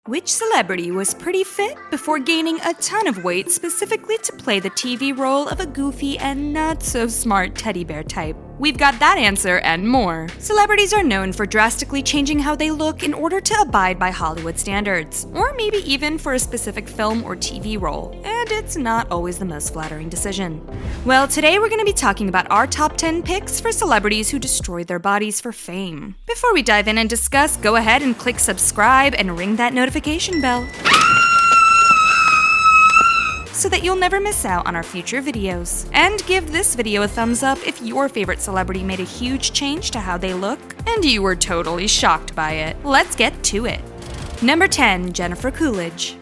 Which celebrity was pretty fit before gaining a ton of weight specifically to play the TV role of a goofy and not-so-smart teddy bear type? We've got that answer and more. Celebrities are known for drastically changing how they look in order to abide by Hollywood standards, or maybe even for a specific film or TV role, and it's not always the most flattering decision. Well, today we're going to be talking about our top 10 picks for celebrities who destroyed their bodies for fame. Before we dive in and discuss, go ahead and click subscribe and ring that notification bell so that you'll never miss out on our future videos. And give this video a thumbs up if your favorite celebrity made a huge change to how they look and you were totally shocked by it. Let's get to it. Number 10. Jennifer Coolidge.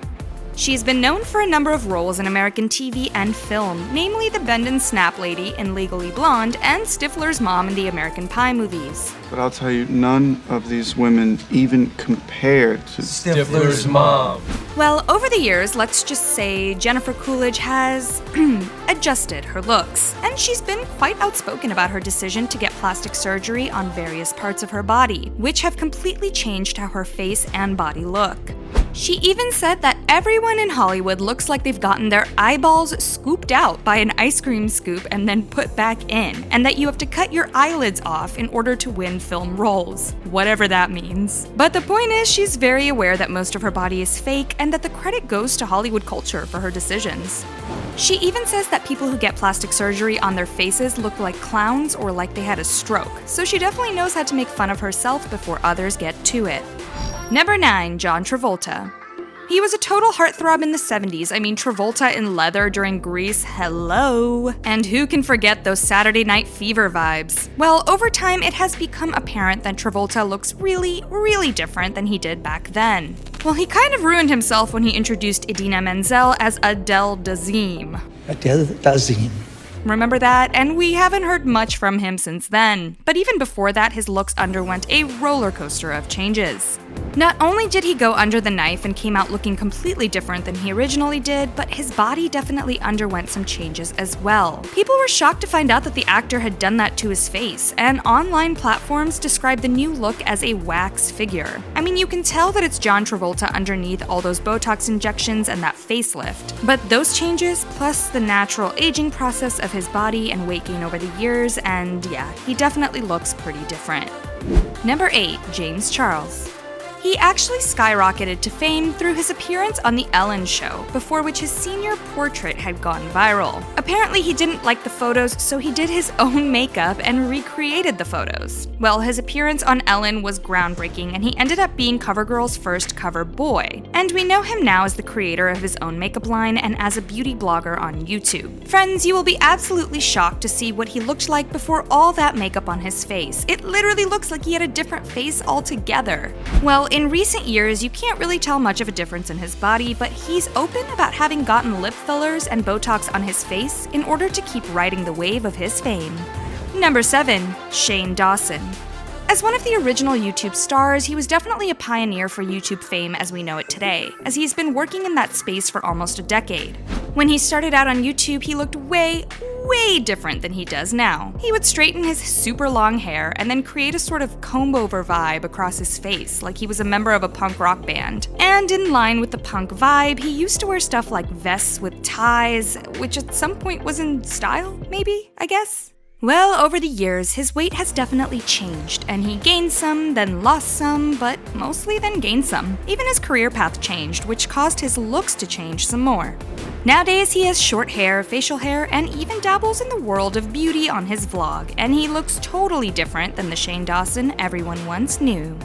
She's been known for a number of roles in American TV and film, namely the Bend and Snap lady in Legally Blonde and Stifler's mom in the American Pie movies. But I'll tell you, none of these women even compare to Stifler's mom. Well, over the years, let's just say Jennifer Coolidge has adjusted her looks, and she's been quite outspoken about her decision to get plastic surgery on various parts of her body, which have completely changed how her face and body look. She even said that everyone in Hollywood looks like they've gotten their eyeballs scooped out by an ice cream scoop and then put back in, and that you have to cut your eyelids off in order to win film roles, whatever that means. But the point is, she's very aware that most of her body is fake and that the credit goes to Hollywood culture for her decisions. She even says that people who get plastic surgery on their faces look like clowns or like they had a stroke, so she definitely knows how to make fun of herself before others get to it. Number 9. John Travolta. He was a total heartthrob in the 70s. I mean, Travolta in leather during Grease, hello! And who can forget those Saturday Night Fever vibes? Well, over time, it has become apparent that Travolta looks really, really different than he did back then. Well, he kind of ruined himself when he introduced Idina Menzel as Adele Dazeem. Adele Dazeem. Remember that? And we haven't heard much from him since then. But even before that, his looks underwent a roller coaster of changes. Not only did he go under the knife and came out looking completely different than he originally did, but his body definitely underwent some changes as well. People were shocked to find out that the actor had done that to his face, and online platforms described the new look as a wax figure. I mean, you can tell that it's John Travolta underneath all those Botox injections and that facelift. But those changes, plus the natural aging process of his body and weight gain over the years, and yeah, he definitely looks pretty different. Number 8. James Charles. He actually skyrocketed to fame through his appearance on The Ellen Show, before which his senior portrait had gone viral. Apparently, he didn't like the photos, so he did his own makeup and recreated the photos. Well, his appearance on Ellen was groundbreaking, and he ended up being CoverGirl's first cover boy. And we know him now as the creator of his own makeup line and as a beauty blogger on YouTube. Friends, you will be absolutely shocked to see what he looked like before all that makeup on his face. It literally looks like he had a different face altogether. Well, in recent years, you can't really tell much of a difference in his body, but he's open about having gotten lip fillers and Botox on his face in order to keep riding the wave of his fame. Number 7. Shane Dawson. As one of the original YouTube stars, he was definitely a pioneer for YouTube fame as we know it today, as he's been working in that space for almost a decade. When he started out on YouTube, he looked way different than he does now. He would straighten his super long hair and then create a sort of comb-over vibe across his face, like he was a member of a punk rock band. And in line with the punk vibe, he used to wear stuff like vests with ties, which at some point was in style, maybe, I guess? Well, over the years, his weight has definitely changed, and he gained some, then lost some, but mostly then gained some. Even his career path changed, which caused his looks to change some more. Nowadays, he has short hair, facial hair, and even dabbles in the world of beauty on his vlog, and he looks totally different than the Shane Dawson everyone once knew.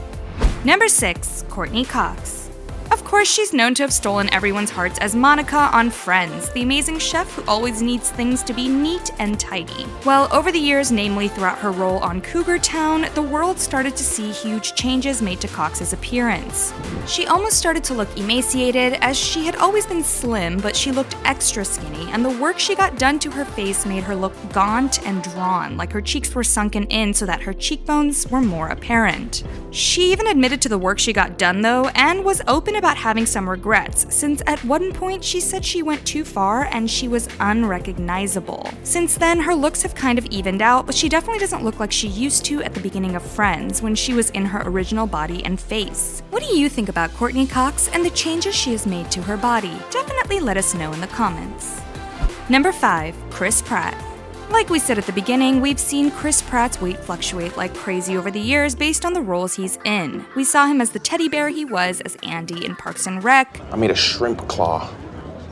Number 6. Courtney Cox. Of course, she's known to have stolen everyone's hearts as Monica on Friends, the amazing chef who always needs things to be neat and tidy. Well, over the years, namely throughout her role on Cougar Town, the world started to see huge changes made to Cox's appearance. She almost started to look emaciated, as she had always been slim, but she looked extra skinny, and the work she got done to her face made her look gaunt and drawn, like her cheeks were sunken in so that her cheekbones were more apparent. She even admitted to the work she got done, though, and was open about having some regrets, since at one point she said she went too far and she was unrecognizable. Since then, her looks have kind of evened out, but she definitely doesn't look like she used to at the beginning of Friends, when she was in her original body and face. What do you think about Courtney Cox and the changes she has made to her body? Definitely let us know in the comments. Number 5. Chris Pratt. Like we said at the beginning, we've seen Chris Pratt's weight fluctuate like crazy over the years based on the roles he's in. We saw him as the teddy bear he was as Andy in Parks and Rec. I made a shrimp claw.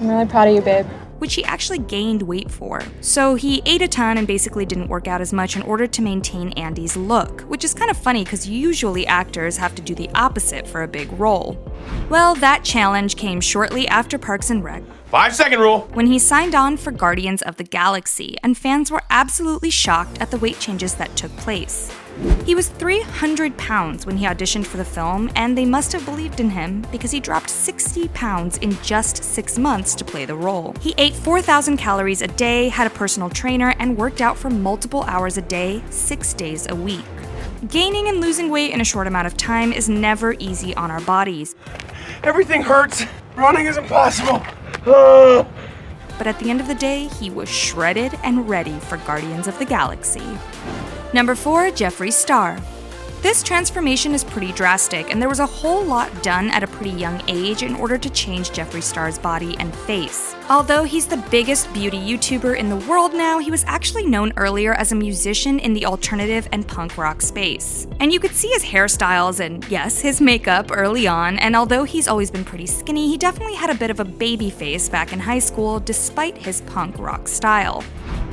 I'm really proud of you, babe. Which he actually gained weight for. So he ate a ton and basically didn't work out as much in order to maintain Andy's look, which is kind of funny because usually actors have to do the opposite for a big role. Well, that challenge came shortly after Parks and Rec, 5-second rule. when he signed on for Guardians of the Galaxy, and fans were absolutely shocked at the weight changes that took place. He was 300 pounds when he auditioned for the film, and they must have believed in him because he dropped 60 pounds in just 6 months to play the role. He ate 4,000 calories a day, had a personal trainer, and worked out for multiple hours a day, 6 days a week. Gaining and losing weight in a short amount of time is never easy on our bodies. Everything hurts. Running is impossible. But at the end of the day, he was shredded and ready for Guardians of the Galaxy. Number 4. Jeffree Star. This transformation is pretty drastic, and there was a whole lot done at a pretty young age in order to change Jeffree Star's body and face. Although he's the biggest beauty YouTuber in the world now, he was actually known earlier as a musician in the alternative and punk rock space. And you could see his hairstyles and, yes, his makeup early on, and although he's always been pretty skinny, he definitely had a bit of a baby face back in high school despite his punk rock style.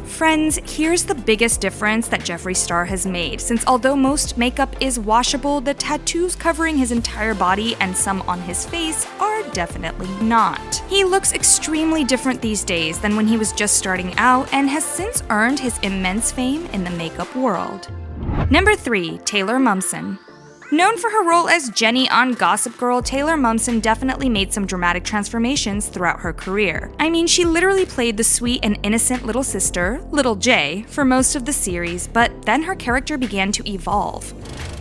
Friends, here's the biggest difference that Jeffree Star has made, since although most makeup is washable, the tattoos covering his entire body and some on his face are definitely not. He looks extremely different these days than when he was just starting out and has since earned his immense fame in the makeup world. Number 3. Taylor Mumsen. Known for her role as Jenny on Gossip Girl, Taylor Mumsen definitely made some dramatic transformations throughout her career. I mean, she literally played the sweet and innocent little sister, Little J, for most of the series, but then her character began to evolve.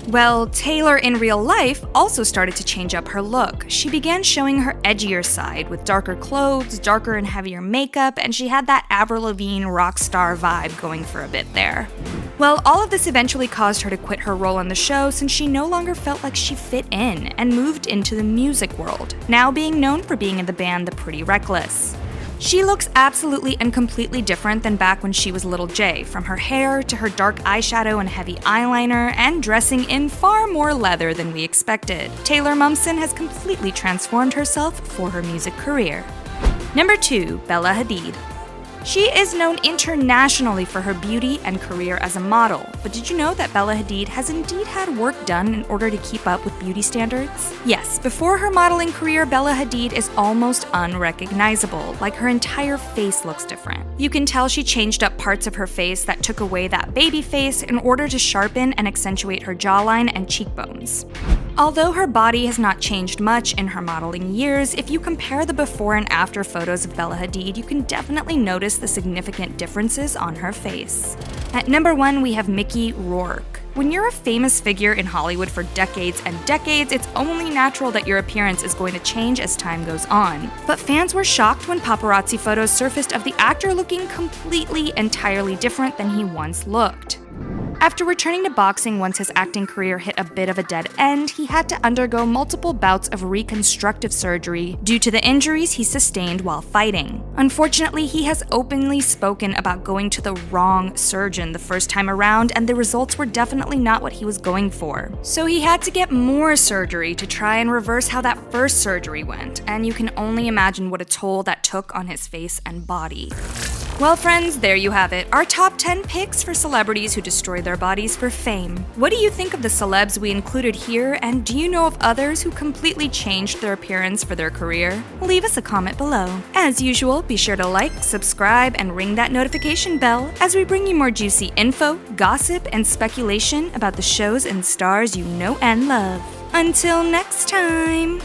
Well, Taylor in real life also started to change up her look. She began showing her edgier side with darker clothes, darker and heavier makeup, and she had that Avril Lavigne rock star vibe going for a bit there. Well, all of this eventually caused her to quit her role on the show since she no longer felt like she fit in and moved into the music world, now being known for being in the band The Pretty Reckless. She looks absolutely and completely different than back when she was Little J, from her hair to her dark eyeshadow and heavy eyeliner, and dressing in far more leather than we expected. Taylor Mumsen has completely transformed herself for her music career. Number 2. Bella Hadid. She is known internationally for her beauty and career as a model, but did you know that Bella Hadid has indeed had work done in order to keep up with beauty standards? Yes, before her modeling career, Bella Hadid is almost unrecognizable, like her entire face looks different. You can tell she changed up parts of her face that took away that baby face in order to sharpen and accentuate her jawline and cheekbones. Although her body has not changed much in her modeling years, if you compare the before and after photos of Bella Hadid, you can definitely notice the significant differences on her face. At number 1, we have Mickey Rourke. When you're a famous figure in Hollywood for decades and decades, it's only natural that your appearance is going to change as time goes on. But fans were shocked when paparazzi photos surfaced of the actor looking entirely different than he once looked. After returning to boxing once his acting career hit a bit of a dead end, he had to undergo multiple bouts of reconstructive surgery due to the injuries he sustained while fighting. Unfortunately, he has openly spoken about going to the wrong surgeon the first time around, and the results were definitely not what he was going for. So he had to get more surgery to try and reverse how that first surgery went, and you can only imagine what a toll that took on his face and body. Well, friends, there you have it, our top 10 picks for celebrities who destroy their bodies for fame. What do you think of the celebs we included here, and do you know of others who completely changed their appearance for their career? Leave us a comment below. As usual, be sure to like, subscribe, and ring that notification bell as we bring you more juicy info, gossip, and speculation about the shows and stars you know and love. Until next time!